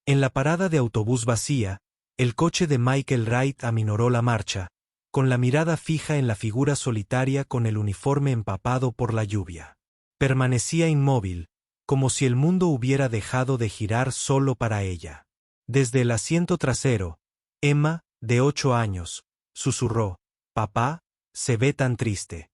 En la parada de autobús vacía, el coche de Michael Wright aminoró la marcha, con la mirada fija en la figura solitaria con el uniforme empapado por la lluvia. Permanecía inmóvil, como si el mundo hubiera dejado de girar solo para ella. Desde el asiento trasero, Emma, de 8 años, susurró: «Papá, se ve tan triste».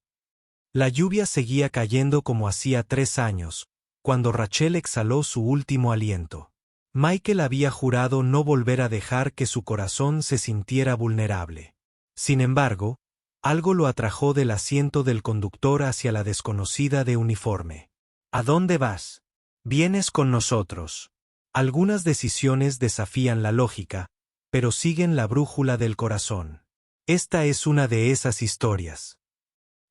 La lluvia seguía cayendo como hacía 3 años, cuando Rachel exhaló su último aliento. Michael había jurado no volver a dejar que su corazón se sintiera vulnerable. Sin embargo, algo lo atrajo del asiento del conductor hacia la desconocida de uniforme. «¿A dónde vas? Vienes con nosotros». Algunas decisiones desafían la lógica, pero siguen la brújula del corazón. Esta es una de esas historias.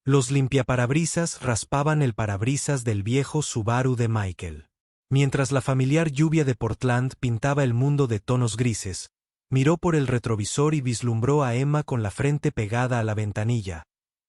Los limpiaparabrisas raspaban el parabrisas del viejo Subaru de Michael. Mientras la familiar lluvia de Portland pintaba el mundo de tonos grises, miró por el retrovisor y vislumbró a Emma con la frente pegada a la ventanilla,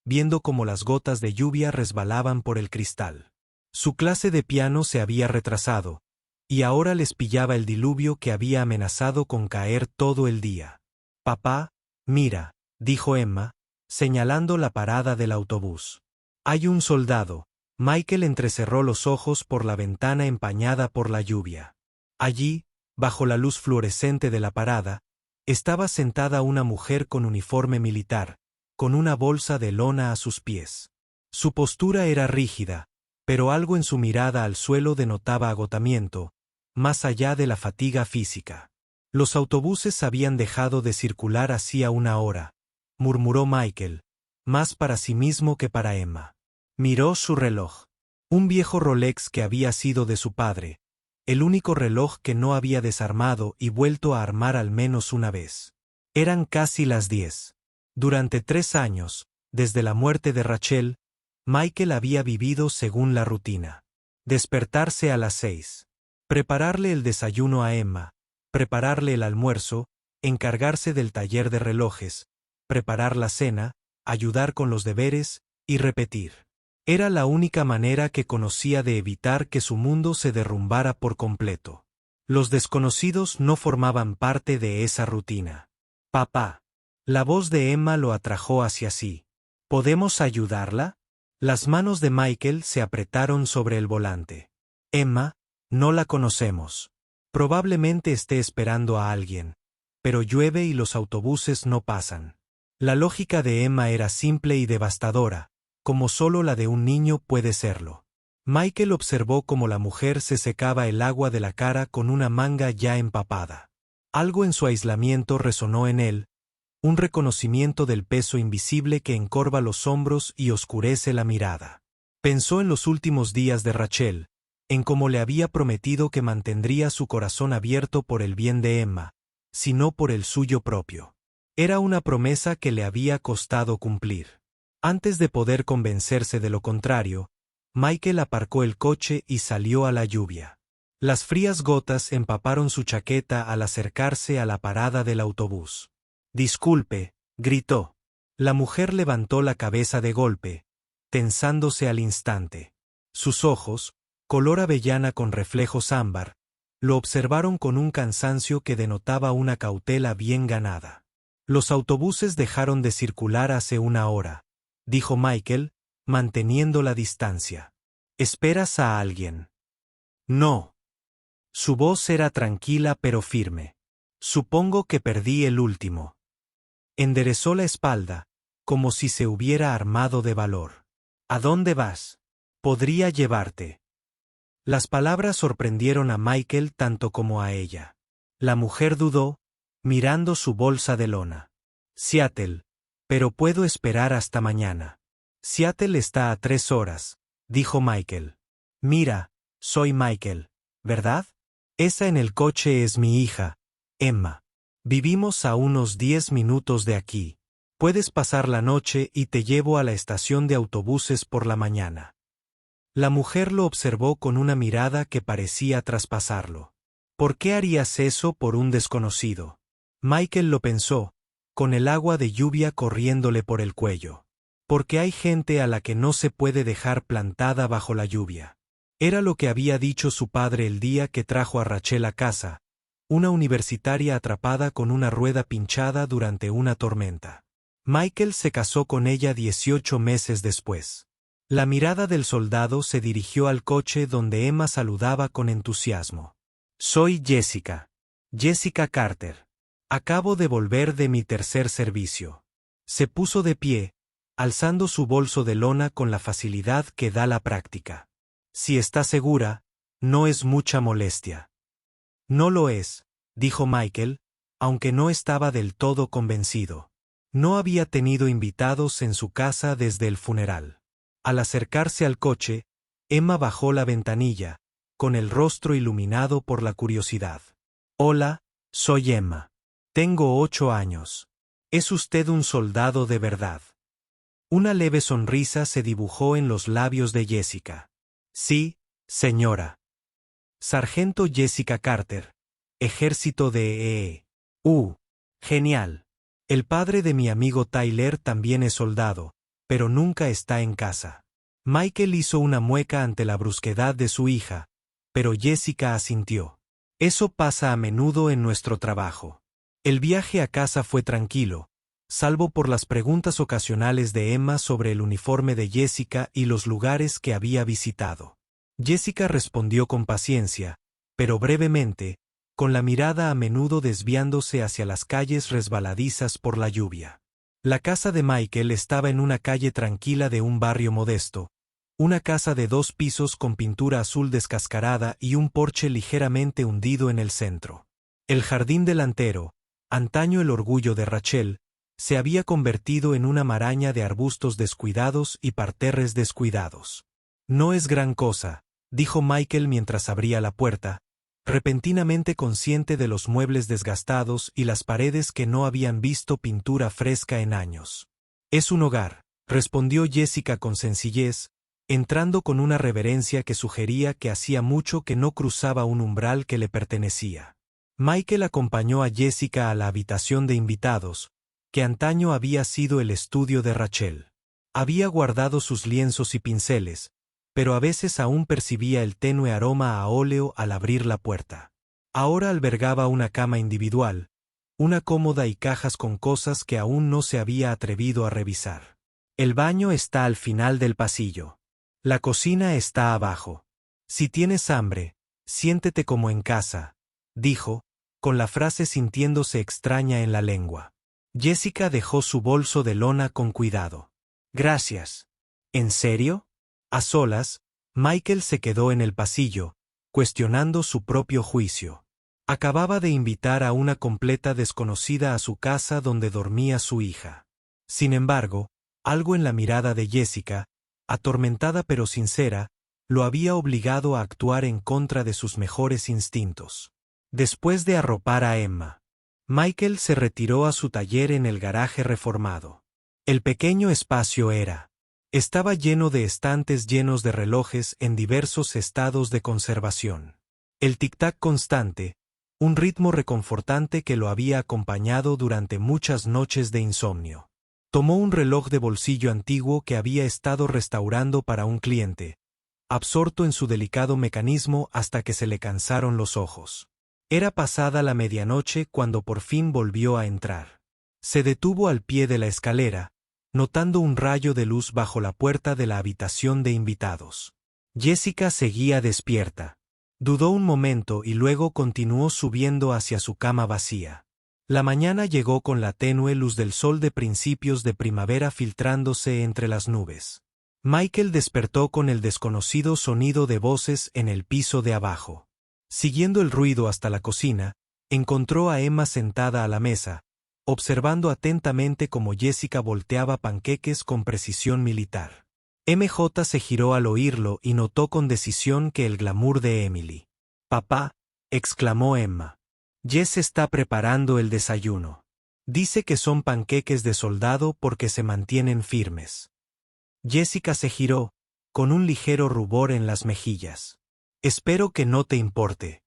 viendo cómo las gotas de lluvia resbalaban por el cristal. Su clase de piano se había retrasado, y ahora les pillaba el diluvio que había amenazado con caer todo el día. «Papá, mira», dijo Emma, señalando la parada del autobús. «Hay un soldado». Michael entrecerró los ojos por la ventana empañada por la lluvia. Allí, bajo la luz fluorescente de la parada, estaba sentada una mujer con uniforme militar, con una bolsa de lona a sus pies. Su postura era rígida, pero algo en su mirada al suelo denotaba agotamiento, más allá de la fatiga física. «Los autobuses habían dejado de circular hacía 1 hora», murmuró Michael, más para sí mismo que para Emma. Miró su reloj. Un viejo Rolex que había sido de su padre, el único reloj que no había desarmado y vuelto a armar al menos una vez. Eran casi las 10. Durante 3 años, desde la muerte de Rachel, Michael había vivido según la rutina. Despertarse a las 6. Prepararle el desayuno a Emma, prepararle el almuerzo, encargarse del taller de relojes, preparar la cena, ayudar con los deberes y repetir. Era la única manera que conocía de evitar que su mundo se derrumbara por completo. Los desconocidos no formaban parte de esa rutina. «Papá». La voz de Emma lo atrajo hacia sí. «¿Podemos ayudarla?». Las manos de Michael se apretaron sobre el volante. «Emma, no la conocemos. Probablemente esté esperando a alguien, pero llueve y los autobuses no pasan». La lógica de Emma era simple y devastadora, como solo la de un niño puede serlo. Michael observó cómo la mujer se secaba el agua de la cara con una manga ya empapada. Algo en su aislamiento resonó en él, un reconocimiento del peso invisible que encorva los hombros y oscurece la mirada. Pensó en los últimos días de Rachel, en cómo le había prometido que mantendría su corazón abierto por el bien de Emma, sino por el suyo propio. Era una promesa que le había costado cumplir. Antes de poder convencerse de lo contrario, Michael aparcó el coche y salió a la lluvia. Las frías gotas empaparon su chaqueta al acercarse a la parada del autobús. «Disculpe», gritó. La mujer levantó la cabeza de golpe, tensándose al instante. Sus ojos, color avellana con reflejos ámbar, lo observaron con un cansancio que denotaba una cautela bien ganada. «Los autobuses dejaron de circular hace 1 hora», dijo Michael, manteniendo la distancia. «¿Esperas a alguien?» «No». Su voz era tranquila pero firme. «Supongo que perdí el último». Enderezó la espalda, como si se hubiera armado de valor. «¿A dónde vas? Podría llevarte». Las palabras sorprendieron a Michael tanto como a ella. La mujer dudó, mirando su bolsa de lona. «Seattle, pero puedo esperar hasta mañana». «Seattle está a 3 horas», dijo Michael. «Mira, soy Michael, ¿verdad? Esa en el coche es mi hija, Emma. Vivimos a unos 10 minutos de aquí. Puedes pasar la noche y te llevo a la estación de autobuses por la mañana». La mujer lo observó con una mirada que parecía traspasarlo. «¿Por qué harías eso por un desconocido?». Michael lo pensó, con el agua de lluvia corriéndole por el cuello. «Porque hay gente a la que no se puede dejar plantada bajo la lluvia». Era lo que había dicho su padre el día que trajo a Rachel a casa, una universitaria atrapada con una rueda pinchada durante una tormenta. Michael se casó con ella 18 meses después. La mirada del soldado se dirigió al coche donde Emma saludaba con entusiasmo. Soy Jessica. Jessica Carter. Acabo de volver de mi tercer servicio. Se puso de pie, alzando su bolso de lona con la facilidad que da la práctica. Si está segura, no es mucha molestia. No lo es, dijo Michael, aunque no estaba del todo convencido. No había tenido invitados en su casa desde el funeral. Al acercarse al coche, Emma bajó la ventanilla, con el rostro iluminado por la curiosidad. Hola, soy Emma. Tengo 8 años. ¿Es usted un soldado de verdad? Una leve sonrisa se dibujó en los labios de Jessica. Sí, señora. Sargento Jessica Carter, Ejército de Genial. El padre de mi amigo Tyler también es soldado, pero nunca está en casa. Michael hizo una mueca ante la brusquedad de su hija, pero Jessica asintió. Eso pasa a menudo en nuestro trabajo. El viaje a casa fue tranquilo, salvo por las preguntas ocasionales de Emma sobre el uniforme de Jessica y los lugares que había visitado. Jessica respondió con paciencia, pero brevemente, con la mirada a menudo desviándose hacia las calles resbaladizas por la lluvia. La casa de Michael estaba en una calle tranquila de un barrio modesto, una casa de 2 pisos con pintura azul descascarada y un porche ligeramente hundido en el centro. El jardín delantero, antaño el orgullo de Rachel, se había convertido en una maraña de arbustos descuidados y parterres descuidados. No es gran cosa, dijo Michael mientras abría la puerta, repentinamente consciente de los muebles desgastados y las paredes que no habían visto pintura fresca en años. Es un hogar, respondió Jessica con sencillez, entrando con una reverencia que sugería que hacía mucho que no cruzaba un umbral que le pertenecía. Michael acompañó a Jessica a la habitación de invitados, que antaño había sido el estudio de Rachel. Había guardado sus lienzos y pinceles, pero a veces aún percibía el tenue aroma a óleo al abrir la puerta. Ahora albergaba una cama individual, una cómoda y cajas con cosas que aún no se había atrevido a revisar. El baño está al final del pasillo. La cocina está abajo. Si tienes hambre, siéntete como en casa, dijo, con la frase sintiéndose extraña en la lengua. Jessica dejó su bolso de lona con cuidado. Gracias. ¿En serio? A solas, Michael se quedó en el pasillo, cuestionando su propio juicio. Acababa de invitar a una completa desconocida a su casa donde dormía su hija. Sin embargo, algo en la mirada de Jessica, atormentada pero sincera, lo había obligado a actuar en contra de sus mejores instintos. Después de arropar a Emma, Michael se retiró a su taller en el garaje reformado. El pequeño espacio estaba lleno de estantes llenos de relojes en diversos estados de conservación. El tic-tac constante, un ritmo reconfortante que lo había acompañado durante muchas noches de insomnio. Tomó un reloj de bolsillo antiguo que había estado restaurando para un cliente, absorto en su delicado mecanismo hasta que se le cansaron los ojos. Era pasada la medianoche cuando por fin volvió a entrar. Se detuvo al pie de la escalera, notando un rayo de luz bajo la puerta de la habitación de invitados. Jessica seguía despierta. Dudó un momento y luego continuó subiendo hacia su cama vacía. La mañana llegó con la tenue luz del sol de principios de primavera filtrándose entre las nubes. Michael despertó con el desconocido sonido de voces en el piso de abajo. Siguiendo el ruido hasta la cocina, encontró a Emma sentada a la mesa, observando atentamente cómo Jessica volteaba panqueques con precisión militar. MJ se giró al oírlo y notó con decisión que el glamour de Emily. «Papá», exclamó Emma. «Jess está preparando el desayuno. Dice que son panqueques de soldado porque se mantienen firmes». Jessica se giró, con un ligero rubor en las mejillas. «Espero que no te importe».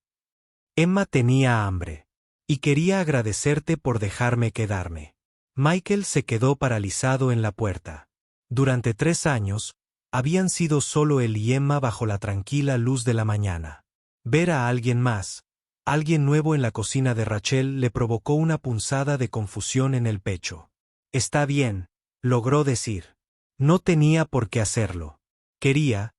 Emma tenía hambre. «Y quería agradecerte por dejarme quedarme». Michael se quedó paralizado en la puerta. Durante 3 años, habían sido solo él y Emma bajo la tranquila luz de la mañana. Ver a alguien más, Alguien nuevo en la cocina de Rachel le provocó una punzada de confusión en el pecho. Está bien, logró decir. No tenía por qué hacerlo. Quería.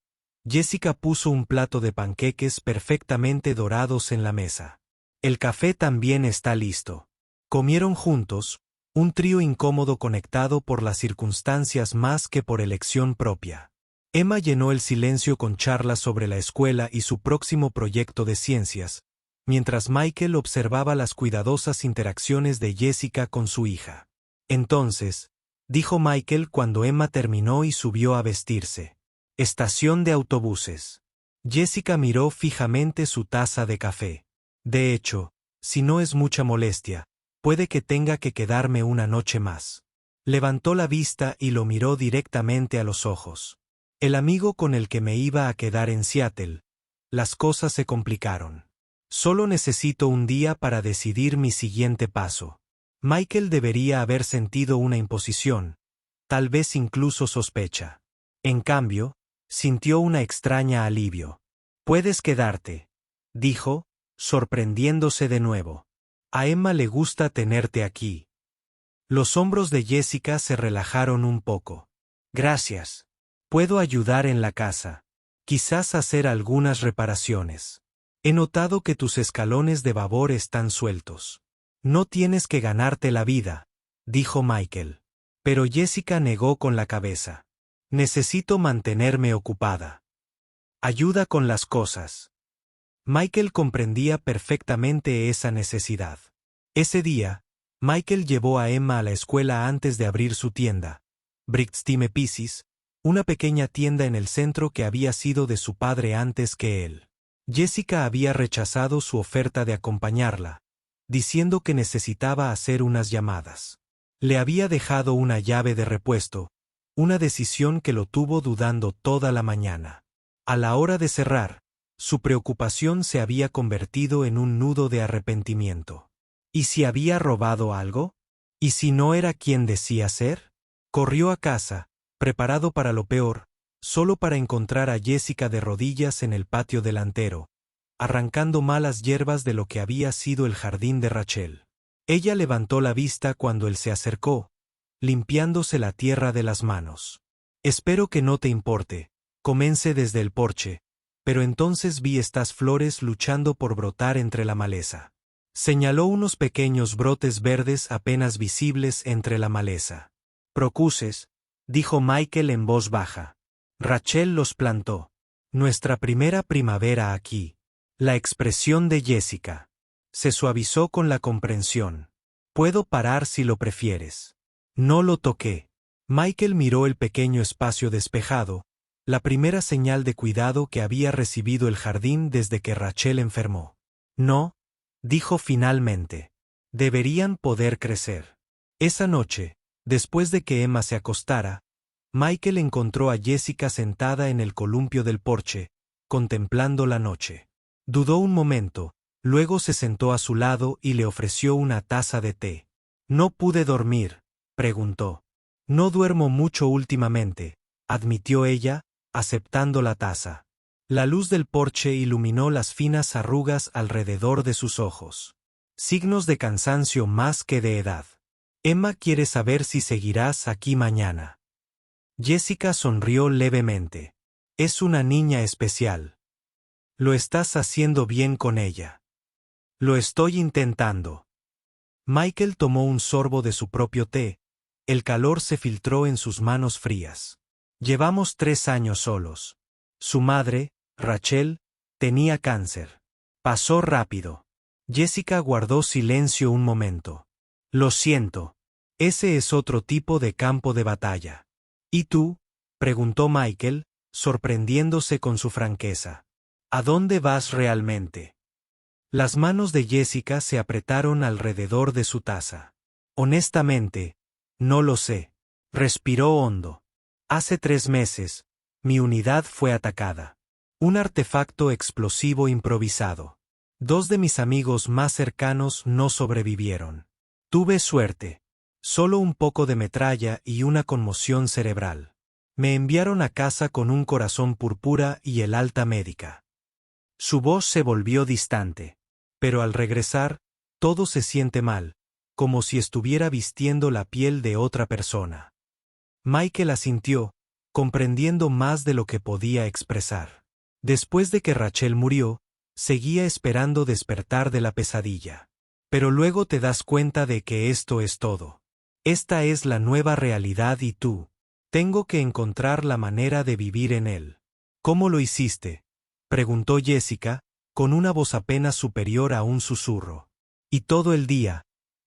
Jessica puso un plato de panqueques perfectamente dorados en la mesa. El café también está listo. Comieron juntos, un trío incómodo conectado por las circunstancias más que por elección propia. Emma llenó el silencio con charlas sobre la escuela y su próximo proyecto de ciencias, mientras Michael observaba las cuidadosas interacciones de Jessica con su hija. Entonces, dijo Michael cuando Emma terminó y subió a vestirse. Estación de autobuses. Jessica miró fijamente su taza de café. De hecho, si no es mucha molestia, puede que tenga que quedarme una noche más. Levantó la vista y lo miró directamente a los ojos. El amigo con el que me iba a quedar en Seattle. Las cosas se complicaron. Solo necesito un día para decidir mi siguiente paso. Michael debería haber sentido una imposición, tal vez incluso sospecha. En cambio, sintió una extraña alivio. Puedes quedarte, dijo, sorprendiéndose de nuevo. A Emma le gusta tenerte aquí. Los hombros de Jessica se relajaron un poco. Gracias. Puedo ayudar en la casa. Quizás hacer algunas reparaciones. He notado que tus escalones de babor están sueltos. No tienes que ganarte la vida, dijo Michael. Pero Jessica negó con la cabeza. Necesito mantenerme ocupada. Ayuda con las cosas. Michael comprendía perfectamente esa necesidad. Ese día, Michael llevó a Emma a la escuela antes de abrir su tienda, Brickstime Pieces, una pequeña tienda en el centro que había sido de su padre antes que él. Jessica había rechazado su oferta de acompañarla, diciendo que necesitaba hacer unas llamadas. Le había dejado una llave de repuesto, una decisión que lo tuvo dudando toda la mañana. A la hora de cerrar, su preocupación se había convertido en un nudo de arrepentimiento. ¿Y si había robado algo? ¿Y si no era quien decía ser? Corrió a casa, preparado para lo peor, solo para encontrar a Jessica de rodillas en el patio delantero, arrancando malas hierbas de lo que había sido el jardín de Rachel. Ella levantó la vista cuando él se acercó, limpiándose la tierra de las manos. Espero que no te importe, comencé desde el porche, pero entonces vi estas flores luchando por brotar entre la maleza. Señaló unos pequeños brotes verdes apenas visibles entre la maleza. Procuses, dijo Michael en voz baja. Rachel los plantó. Nuestra primera primavera aquí. La expresión de Jessica se suavizó con la comprensión. Puedo parar si lo prefieres. No lo toqué. Michael miró el pequeño espacio despejado, la primera señal de cuidado que había recibido el jardín desde que Rachel enfermó. No, dijo finalmente. Deberían poder crecer. Esa noche, después de que Emma se acostara, Michael encontró a Jessica sentada en el columpio del porche, contemplando la noche. Dudó un momento, luego se sentó a su lado y le ofreció una taza de té. ¿No pude dormir?, preguntó. No duermo mucho últimamente, admitió ella, aceptando la taza. La luz del porche iluminó las finas arrugas alrededor de sus ojos. Signos de cansancio más que de edad. Emma quiere saber si seguirás aquí mañana. Jessica sonrió levemente. Es una niña especial. Lo estás haciendo bien con ella. Lo estoy intentando. Michael tomó un sorbo de su propio té. El calor se filtró en sus manos frías. Llevamos 3 años solos. Su madre, Rachel, tenía cáncer. Pasó rápido. Jessica guardó silencio un momento. Lo siento. Ese es otro tipo de campo de batalla. ¿Y tú?, preguntó Michael, sorprendiéndose con su franqueza. ¿A dónde vas realmente? Las manos de Jessica se apretaron alrededor de su taza. Honestamente, no lo sé. Respiró hondo. Hace 3 meses, mi unidad fue atacada. Un artefacto explosivo improvisado. 2 de mis amigos más cercanos no sobrevivieron. Tuve suerte. Solo un poco de metralla y una conmoción cerebral. Me enviaron a casa con un corazón púrpura y el alta médica. Su voz se volvió distante. Pero al regresar, todo se siente mal, como si estuviera vistiendo la piel de otra persona. Michael asintió, comprendiendo más de lo que podía expresar. Después de que Rachel murió, seguía esperando despertar de la pesadilla. Pero luego te das cuenta de que esto es todo. Esta es la nueva realidad y tú. Tengo que encontrar la manera de vivir en él. ¿Cómo lo hiciste?, preguntó Jessica, con una voz apenas superior a un susurro. Y todo el día,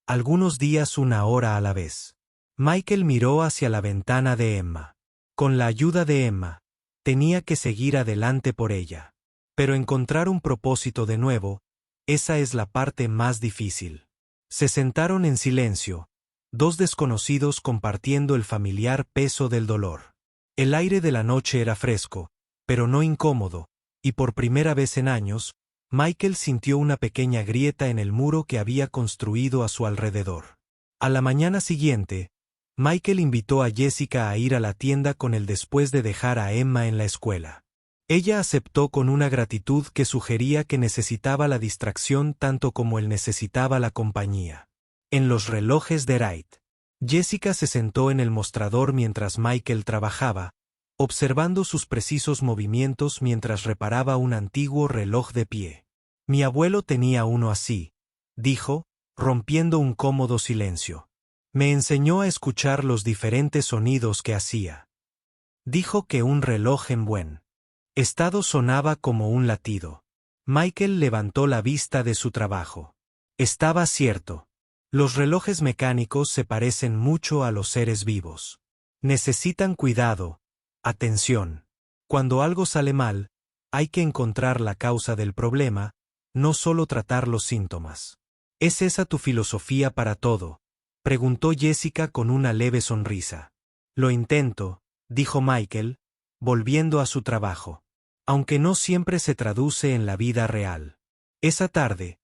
algunos días 1 hora a la vez. Michael miró hacia la ventana de Emma. Con la ayuda de Emma, tenía que seguir adelante por ella. Pero encontrar un propósito de nuevo, esa es la parte más difícil. Se sentaron en silencio, dos desconocidos compartiendo el familiar peso del dolor. El aire de la noche era fresco, pero no incómodo, y por primera vez en años, Michael sintió una pequeña grieta en el muro que había construido a su alrededor. A la mañana siguiente, Michael invitó a Jessica a ir a la tienda con él después de dejar a Emma en la escuela. Ella aceptó con una gratitud que sugería que necesitaba la distracción tanto como él necesitaba la compañía. En los relojes de Wright, Jessica se sentó en el mostrador mientras Michael trabajaba, observando sus precisos movimientos mientras reparaba un antiguo reloj de pie. Mi abuelo tenía uno así, dijo, rompiendo un cómodo silencio. Me enseñó a escuchar los diferentes sonidos que hacía. Dijo que un reloj en buen estado sonaba como un latido. Michael levantó la vista de su trabajo. Estaba cierto. Los relojes mecánicos se parecen mucho a los seres vivos. Necesitan cuidado, atención. Cuando algo sale mal, hay que encontrar la causa del problema, no solo tratar los síntomas. ¿Es esa tu filosofía para todo?, preguntó Jessica con una leve sonrisa. Lo intento, dijo Michael, volviendo a su trabajo. Aunque no siempre se traduce en la vida real. Esa tarde,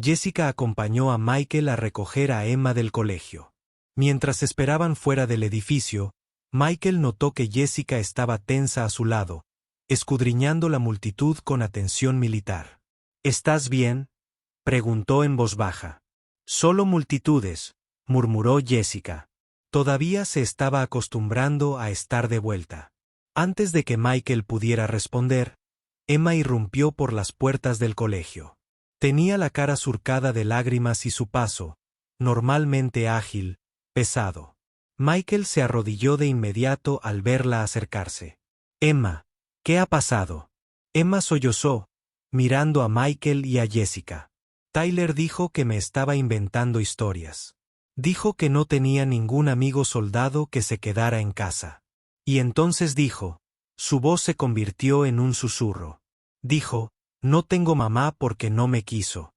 Jessica acompañó a Michael a recoger a Emma del colegio. Mientras esperaban fuera del edificio, Michael notó que Jessica estaba tensa a su lado, escudriñando la multitud con atención militar. ¿Estás bien?, preguntó en voz baja. Solo multitudes, murmuró Jessica. Todavía se estaba acostumbrando a estar de vuelta. Antes de que Michael pudiera responder, Emma irrumpió por las puertas del colegio. Tenía la cara surcada de lágrimas y su paso, normalmente ágil, pesado. Michael se arrodilló de inmediato al verla acercarse. Emma, ¿qué ha pasado? Emma sollozó, mirando a Michael y a Jessica. Tyler dijo que me estaba inventando historias. Dijo que no tenía ningún amigo soldado que se quedara en casa. Y entonces dijo, su voz se convirtió en un susurro. Dijo, no tengo mamá porque no me quiso.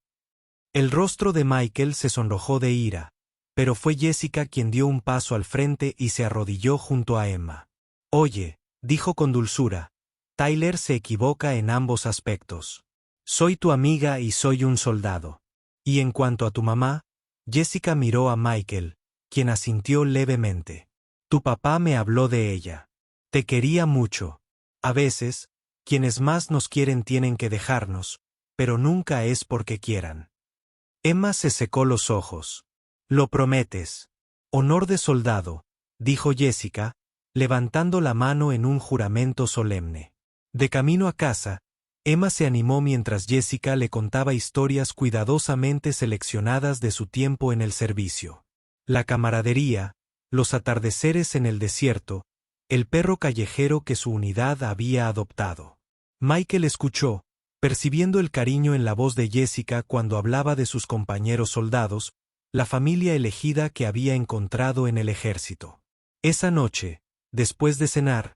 El rostro de Michael se sonrojó de ira, pero fue Jessica quien dio un paso al frente y se arrodilló junto a Emma. Oye, dijo con dulzura, Tyler se equivoca en ambos aspectos. Soy tu amiga y soy un soldado. Y en cuanto a tu mamá, Jessica miró a Michael, quien asintió levemente. Tu papá me habló de ella. Te quería mucho. A veces, quienes más nos quieren tienen que dejarnos, pero nunca es porque quieran. Emma se secó los ojos. Lo prometes. Honor de soldado, dijo Jessica, levantando la mano en un juramento solemne. De camino a casa, Emma se animó mientras Jessica le contaba historias cuidadosamente seleccionadas de su tiempo en el servicio. La camaradería, los atardeceres en el desierto, el perro callejero que su unidad había adoptado. Michael escuchó, percibiendo el cariño en la voz de Jessica cuando hablaba de sus compañeros soldados, la familia elegida que había encontrado en el ejército. Esa noche, después de cenar,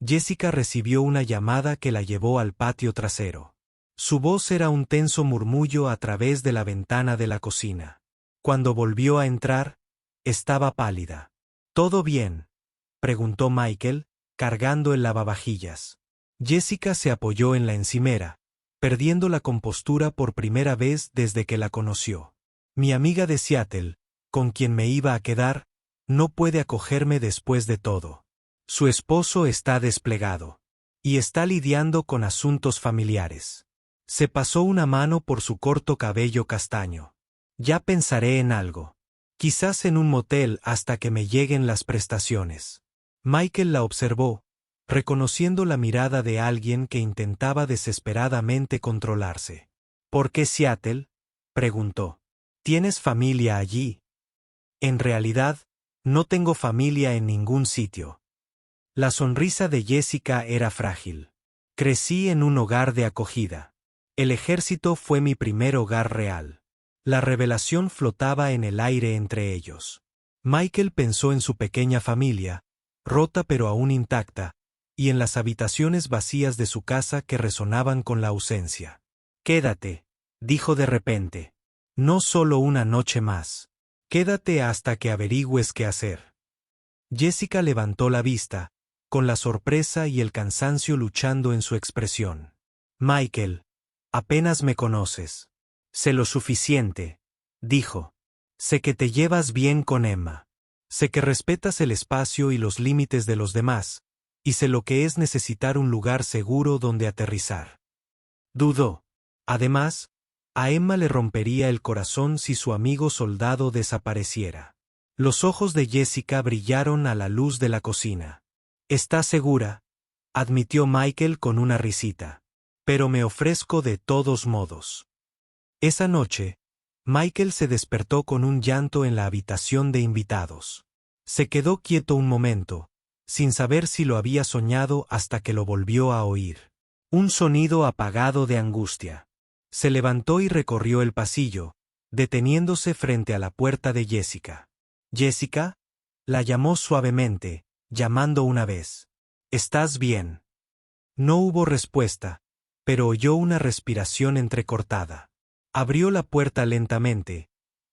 Jessica recibió una llamada que la llevó al patio trasero. Su voz era un tenso murmullo a través de la ventana de la cocina. Cuando volvió a entrar, estaba pálida. ¿Todo bien?, preguntó Michael, cargando el lavavajillas. Jessica se apoyó en la encimera, perdiendo la compostura por primera vez desde que la conoció. Mi amiga de Seattle, con quien me iba a quedar, no puede acogerme después de todo. Su esposo está desplegado. Y está lidiando con asuntos familiares. Se pasó una mano por su corto cabello castaño. Ya pensaré en algo. Quizás en un motel hasta que me lleguen las prestaciones. Michael la observó, reconociendo la mirada de alguien que intentaba desesperadamente controlarse. ¿Por qué Seattle?, preguntó. ¿Tienes familia allí? En realidad, no tengo familia en ningún sitio. La sonrisa de Jessica era frágil. Crecí en un hogar de acogida. El ejército fue mi primer hogar real. La revelación flotaba en el aire entre ellos. Michael pensó en su pequeña familia, rota pero aún intacta, y en las habitaciones vacías de su casa que resonaban con la ausencia. Quédate, dijo de repente. No solo una noche más. Quédate hasta que averigües qué hacer. Jessica levantó la vista, con la sorpresa y el cansancio luchando en su expresión. Michael, apenas me conoces. Sé lo suficiente, dijo. Sé que te llevas bien con Emma. Sé que respetas el espacio y los límites de los demás, y sé lo que es necesitar un lugar seguro donde aterrizar. Dudó. Además, a Emma le rompería el corazón si su amigo soldado desapareciera. Los ojos de Jessica brillaron a la luz de la cocina. ¿Estás segura?, admitió Michael con una risita. Pero me ofrezco de todos modos. Esa noche, Michael se despertó con un llanto en la habitación de invitados. Se quedó quieto un momento, sin saber si lo había soñado hasta que lo volvió a oír. Un sonido apagado de angustia. Se levantó y recorrió el pasillo, deteniéndose frente a la puerta de Jessica. «Jessica», la llamó suavemente, llamando una vez. «¿Estás bien?». No hubo respuesta, pero oyó una respiración entrecortada. Abrió la puerta lentamente,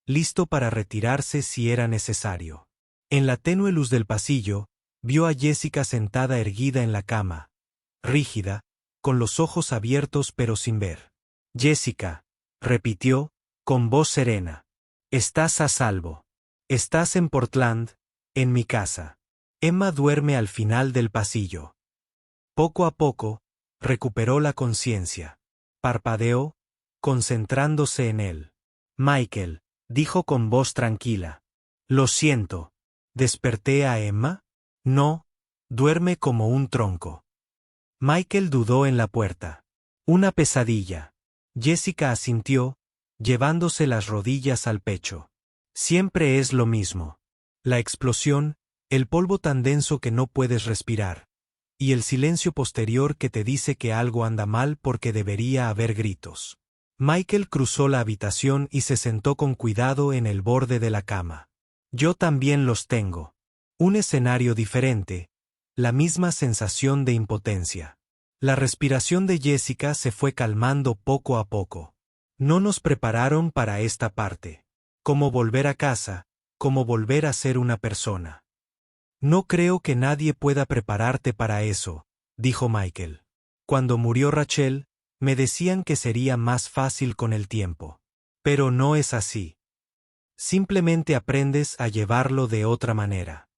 listo para retirarse si era necesario. En la tenue luz del pasillo, vio a Jessica sentada erguida en la cama, rígida, con los ojos abiertos pero sin ver. «Jessica», repitió, con voz serena. «Estás a salvo. Estás en Portland, en mi casa. Emma duerme al final del pasillo». Poco a poco, recuperó la conciencia. Parpadeó, concentrándose en él. «Michael», dijo con voz tranquila. «Lo siento. ¿Desperté a Emma?». «No, duerme como un tronco». Michael dudó en la puerta. «Una pesadilla». Jessica asintió, llevándose las rodillas al pecho. «Siempre es lo mismo. La explosión, el polvo tan denso que no puedes respirar, y el silencio posterior que te dice que algo anda mal porque debería haber gritos». Michael cruzó la habitación y se sentó con cuidado en el borde de la cama. «Yo también los tengo. Un escenario diferente, la misma sensación de impotencia». La respiración de Jessica se fue calmando poco a poco. «No nos prepararon para esta parte. Cómo volver a casa, cómo volver a ser una persona». «No creo que nadie pueda prepararte para eso», dijo Michael. «Cuando murió Rachel, me decían que sería más fácil con el tiempo. Pero no es así. Simplemente aprendes a llevarlo de otra manera».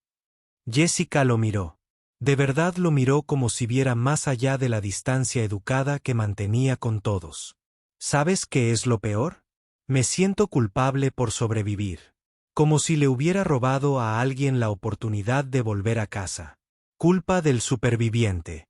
Jessica lo miró. De verdad lo miró como si viera más allá de la distancia educada que mantenía con todos. «¿Sabes qué es lo peor? Me siento culpable por sobrevivir. Como si le hubiera robado a alguien la oportunidad de volver a casa. Culpa del superviviente».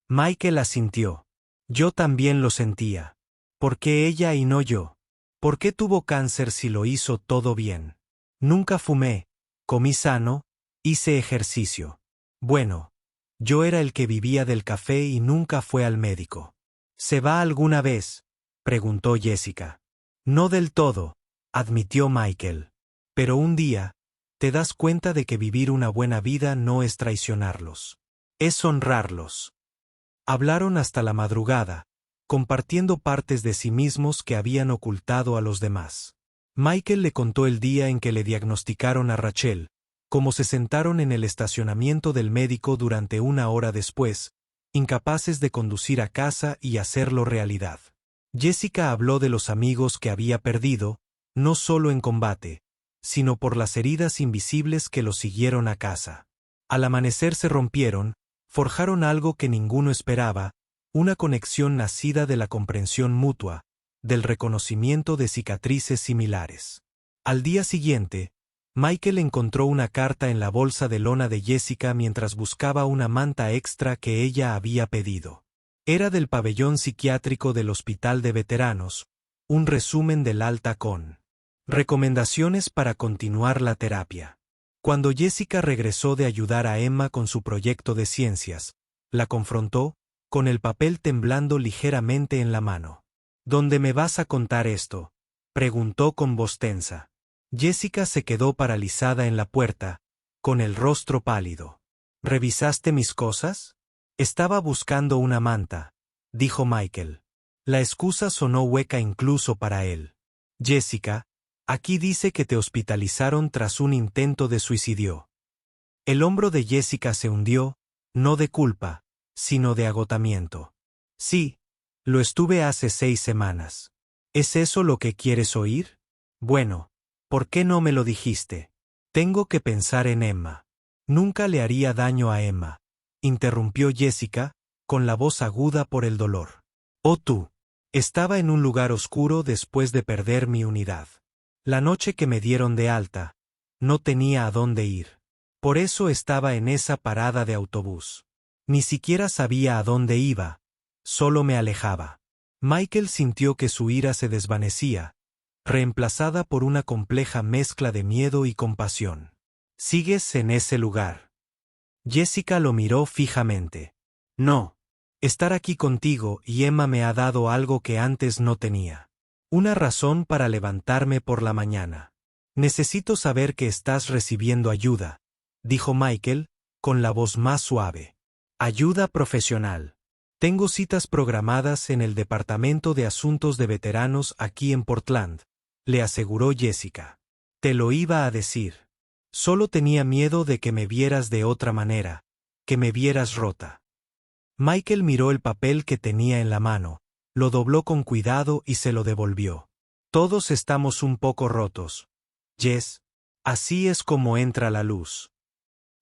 Michael asintió. «Yo también lo sentía. ¿Por qué ella y no yo? ¿Por qué tuvo cáncer si lo hizo todo bien? Nunca fumé, comí sano, hice ejercicio. Bueno, yo era el que vivía del café y nunca fue al médico». «¿Se va alguna vez?», preguntó Jessica. «No del todo», admitió Michael. «Pero un día, te das cuenta de que vivir una buena vida no es traicionarlos. Es honrarlos». Hablaron hasta la madrugada, compartiendo partes de sí mismos que habían ocultado a los demás. Michael le contó el día en que le diagnosticaron a Rachel, cómo se sentaron en el estacionamiento del médico durante una hora después, incapaces de conducir a casa y hacerlo realidad. Jessica habló de los amigos que había perdido, no solo en combate, sino por las heridas invisibles que los siguieron a casa. Al amanecer se rompieron, forjaron algo que ninguno esperaba, una conexión nacida de la comprensión mutua, del reconocimiento de cicatrices similares. Al día siguiente, Michael encontró una carta en la bolsa de lona de Jessica mientras buscaba una manta extra que ella había pedido. Era del pabellón psiquiátrico del Hospital de Veteranos, un resumen del alta con recomendaciones para continuar la terapia. Cuando Jessica regresó de ayudar a Emma con su proyecto de ciencias, la confrontó, con el papel temblando ligeramente en la mano. ¿Dónde me vas a contar esto?, preguntó con voz tensa. Jessica se quedó paralizada en la puerta, con el rostro pálido. ¿Revisaste mis cosas? Estaba buscando una manta, dijo Michael. La excusa sonó hueca incluso para él. Jessica, aquí dice que te hospitalizaron tras un intento de suicidio. El hombro de Jessica se hundió, no de culpa, sino de agotamiento. Sí, lo estuve hace 6 semanas. ¿Es eso lo que quieres oír? Bueno, ¿por qué no me lo dijiste? Tengo que pensar en Emma. Nunca le haría daño a Emma, interrumpió Jessica, con la voz aguda por el dolor. Oh tú. Estaba en un lugar oscuro después de perder mi unidad. La noche que me dieron de alta, no tenía a dónde ir. Por eso estaba en esa parada de autobús. Ni siquiera sabía a dónde iba, solo me alejaba. Michael sintió que su ira se desvanecía, reemplazada por una compleja mezcla de miedo y compasión. ¿Sigues en ese lugar? Jessica lo miró fijamente. No. Estar aquí contigo y Emma me ha dado algo que antes no tenía. Una razón para levantarme por la mañana. Necesito saber que estás recibiendo ayuda, dijo Michael, con la voz más suave. Ayuda profesional. Tengo citas programadas en el Departamento de Asuntos de Veteranos aquí en Portland, le aseguró Jessica. Te lo iba a decir. Solo tenía miedo de que me vieras de otra manera, que me vieras rota. Michael miró el papel que tenía en la mano, lo dobló con cuidado y se lo devolvió. Todos estamos un poco rotos, Jess. Así es como entra la luz.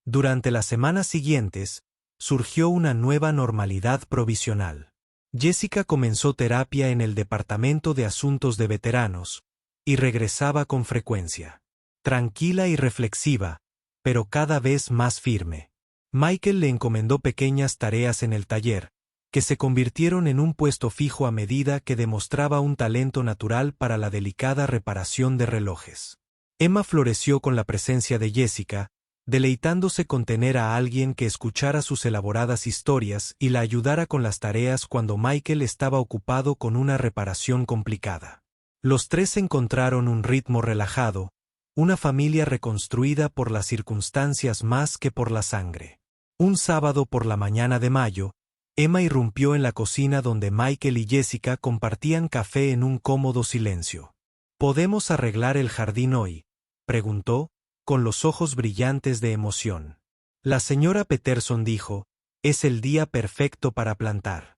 Durante las semanas siguientes, surgió una nueva normalidad provisional. Jessica comenzó terapia en el Departamento de Asuntos de Veteranos, y regresaba con frecuencia. Tranquila y reflexiva, pero cada vez más firme. Michael le encomendó pequeñas tareas en el taller, que se convirtieron en un puesto fijo a medida que demostraba un talento natural para la delicada reparación de relojes. Emma floreció con la presencia de Jessica, deleitándose con tener a alguien que escuchara sus elaboradas historias y la ayudara con las tareas cuando Michael estaba ocupado con una reparación complicada. Los tres encontraron un ritmo relajado, una familia reconstruida por las circunstancias más que por la sangre. Un sábado por la mañana de mayo, Emma irrumpió en la cocina donde Michael y Jessica compartían café en un cómodo silencio. ¿Podemos arreglar el jardín hoy?, preguntó, con los ojos brillantes de emoción. La señora Peterson dijo, es el día perfecto para plantar.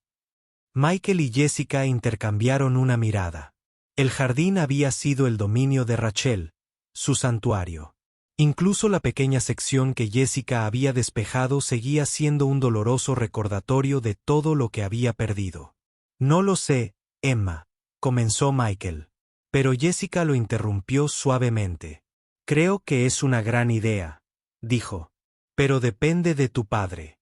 Michael y Jessica intercambiaron una mirada. El jardín había sido el dominio de Rachel, su santuario. Incluso la pequeña sección que Jessica había despejado seguía siendo un doloroso recordatorio de todo lo que había perdido. No lo sé, Emma, comenzó Michael. Pero Jessica lo interrumpió suavemente. Creo que es una gran idea, dijo. Pero depende de tu padre.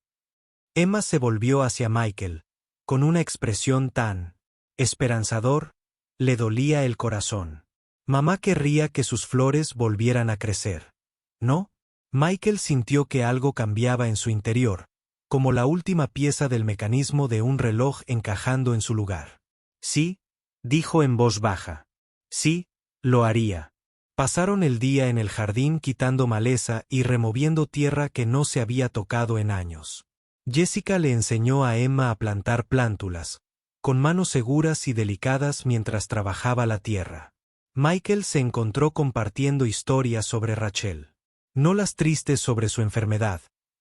Emma se volvió hacia Michael, con una expresión tan esperanzador, le dolía el corazón. Mamá querría que sus flores volvieran a crecer, ¿no? Michael sintió que algo cambiaba en su interior, como la última pieza del mecanismo de un reloj encajando en su lugar. Sí, dijo en voz baja. Sí, lo haría. Pasaron el día en el jardín quitando maleza y removiendo tierra que no se había tocado en años. Jessica le enseñó a Emma a plantar plántulas, con manos seguras y delicadas mientras trabajaba la tierra. Michael se encontró compartiendo historias sobre Rachel. No las tristes sobre su enfermedad,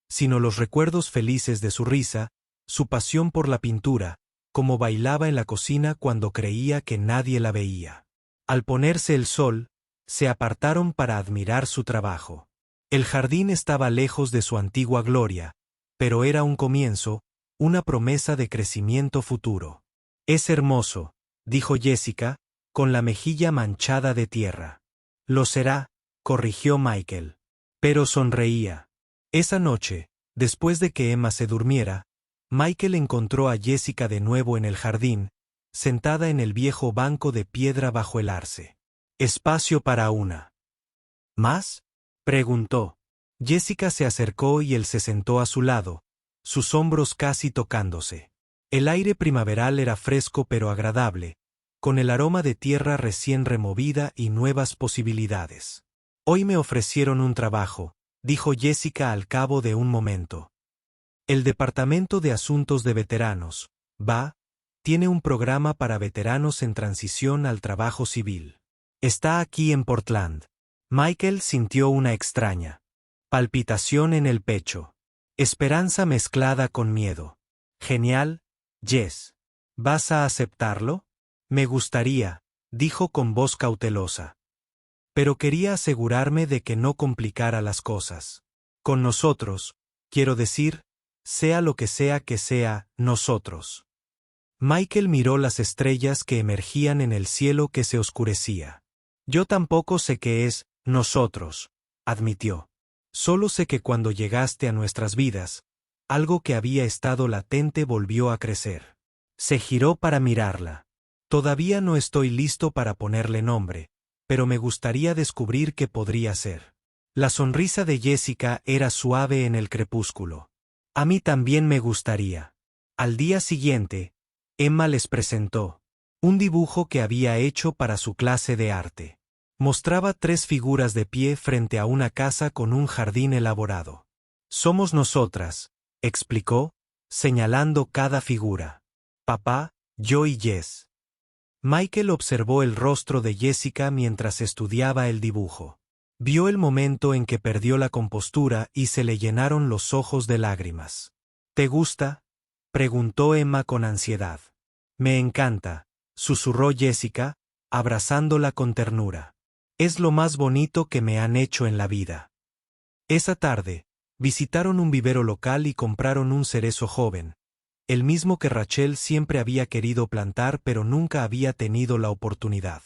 sino los recuerdos felices de su risa, su pasión por la pintura, como bailaba en la cocina cuando creía que nadie la veía. Al ponerse el sol, se apartaron para admirar su trabajo. El jardín estaba lejos de su antigua gloria, pero era un comienzo, una promesa de crecimiento futuro. Es hermoso, dijo Jessica, con la mejilla manchada de tierra. Lo será, corrigió Michael. Pero sonreía. Esa noche, después de que Emma se durmiera, Michael encontró a Jessica de nuevo en el jardín, sentada en el viejo banco de piedra bajo el arce. ¿Espacio para una más?, preguntó. Jessica se acercó y él se sentó a su lado, sus hombros casi tocándose. El aire primaveral era fresco pero agradable, con el aroma de tierra recién removida y nuevas posibilidades. Hoy me ofrecieron un trabajo, dijo Jessica al cabo de un momento. El Departamento de Asuntos de Veteranos, VA, tiene un programa para veteranos en transición al trabajo civil. Está aquí en Portland. Michael sintió una extraña palpitación en el pecho. Esperanza mezclada con miedo. Genial, Jess. ¿Vas a aceptarlo? Me gustaría, dijo con voz cautelosa. Pero quería asegurarme de que no complicara las cosas. Con nosotros, quiero decir, sea lo que sea, nosotros. Michael miró las estrellas que emergían en el cielo que se oscurecía. Yo tampoco sé qué es nosotros, admitió. Solo sé que cuando llegaste a nuestras vidas, algo que había estado latente volvió a crecer. Se giró para mirarla. Todavía no estoy listo para ponerle nombre, pero me gustaría descubrir qué podría ser. La sonrisa de Jessica era suave en el crepúsculo. A mí también me gustaría. Al día siguiente, Emma les presentó un dibujo que había hecho para su clase de arte. Mostraba 3 figuras de pie frente a una casa con un jardín elaborado. Somos nosotras, explicó, señalando cada figura. Papá, yo y Jess. Michael observó el rostro de Jessica mientras estudiaba el dibujo. Vio el momento en que perdió la compostura y se le llenaron los ojos de lágrimas. ¿Te gusta?, preguntó Emma con ansiedad. Me encanta, susurró Jessica, abrazándola con ternura. Es lo más bonito que me han hecho en la vida. Esa tarde, visitaron un vivero local y compraron un cerezo joven, el mismo que Rachel siempre había querido plantar pero nunca había tenido la oportunidad.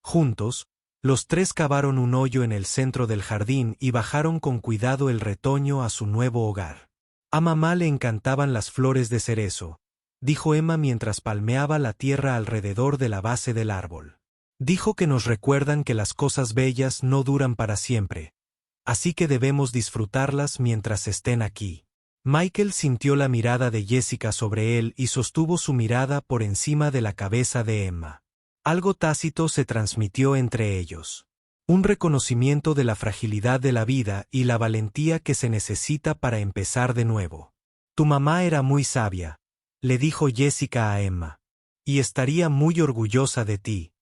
Juntos, los 3 cavaron un hoyo en el centro del jardín y bajaron con cuidado el retoño a su nuevo hogar. A mamá le encantaban las flores de cerezo, dijo Emma mientras palmeaba la tierra alrededor de la base del árbol. Dijo que nos recuerdan que las cosas bellas no duran para siempre, así que debemos disfrutarlas mientras estén aquí. Michael sintió la mirada de Jessica sobre él y sostuvo su mirada por encima de la cabeza de Emma. Algo tácito se transmitió entre ellos. Un reconocimiento de la fragilidad de la vida y la valentía que se necesita para empezar de nuevo. Tu mamá era muy sabia, le dijo Jessica a Emma, y estaría muy orgullosa de ti.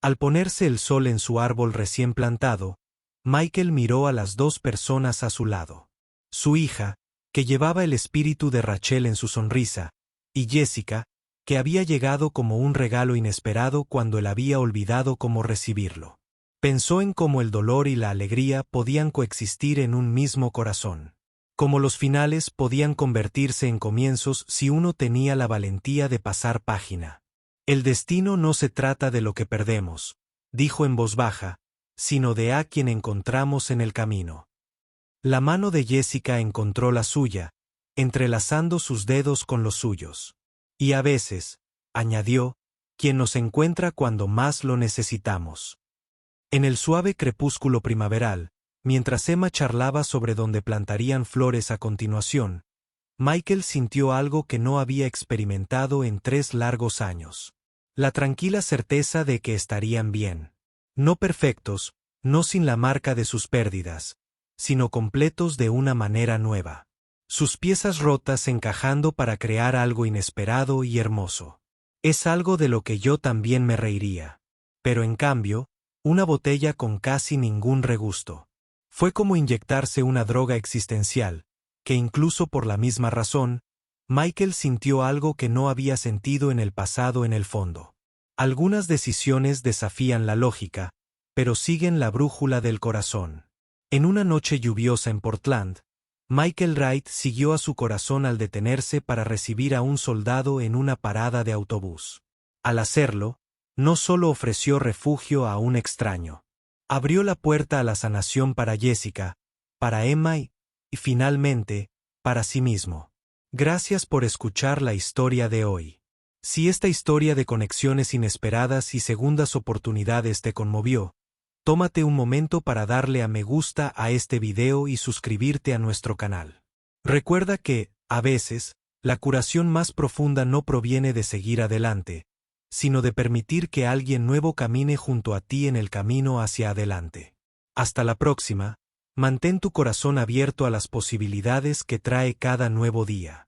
Al ponerse el sol en su árbol recién plantado, Michael miró a las 2 personas a su lado. Su hija, que llevaba el espíritu de Rachel en su sonrisa, y Jessica, que había llegado como un regalo inesperado cuando él había olvidado cómo recibirlo. Pensó en cómo el dolor y la alegría podían coexistir en un mismo corazón. Cómo los finales podían convertirse en comienzos si uno tenía la valentía de pasar página. El destino no se trata de lo que perdemos, dijo en voz baja, sino de a quien encontramos en el camino. La mano de Jessica encontró la suya, entrelazando sus dedos con los suyos. Y a veces, añadió, quien nos encuentra cuando más lo necesitamos. En el suave crepúsculo primaveral, mientras Emma charlaba sobre dónde plantarían flores a continuación, Michael sintió algo que no había experimentado en 3 largos años. La tranquila certeza de que estarían bien. No perfectos, no sin la marca de sus pérdidas, sino completos de una manera nueva. Sus piezas rotas encajando para crear algo inesperado y hermoso. Es algo de lo que yo también me reiría. Pero en cambio, una botella con casi ningún regusto. Fue como inyectarse una droga existencial, que incluso por la misma razón, Michael sintió algo que no había sentido en el pasado en el fondo. Algunas decisiones desafían la lógica, pero siguen la brújula del corazón. En una noche lluviosa en Portland, Michael Wright siguió a su corazón al detenerse para recibir a un soldado en una parada de autobús. Al hacerlo, no solo ofreció refugio a un extraño. Abrió la puerta a la sanación para Jessica, para Emma y, finalmente, para sí mismo. Gracias por escuchar la historia de hoy. Si esta historia de conexiones inesperadas y segundas oportunidades te conmovió, tómate un momento para darle a me gusta a este video y suscribirte a nuestro canal. Recuerda que, a veces, la curación más profunda no proviene de seguir adelante, sino de permitir que alguien nuevo camine junto a ti en el camino hacia adelante. Hasta la próxima, mantén tu corazón abierto a las posibilidades que trae cada nuevo día.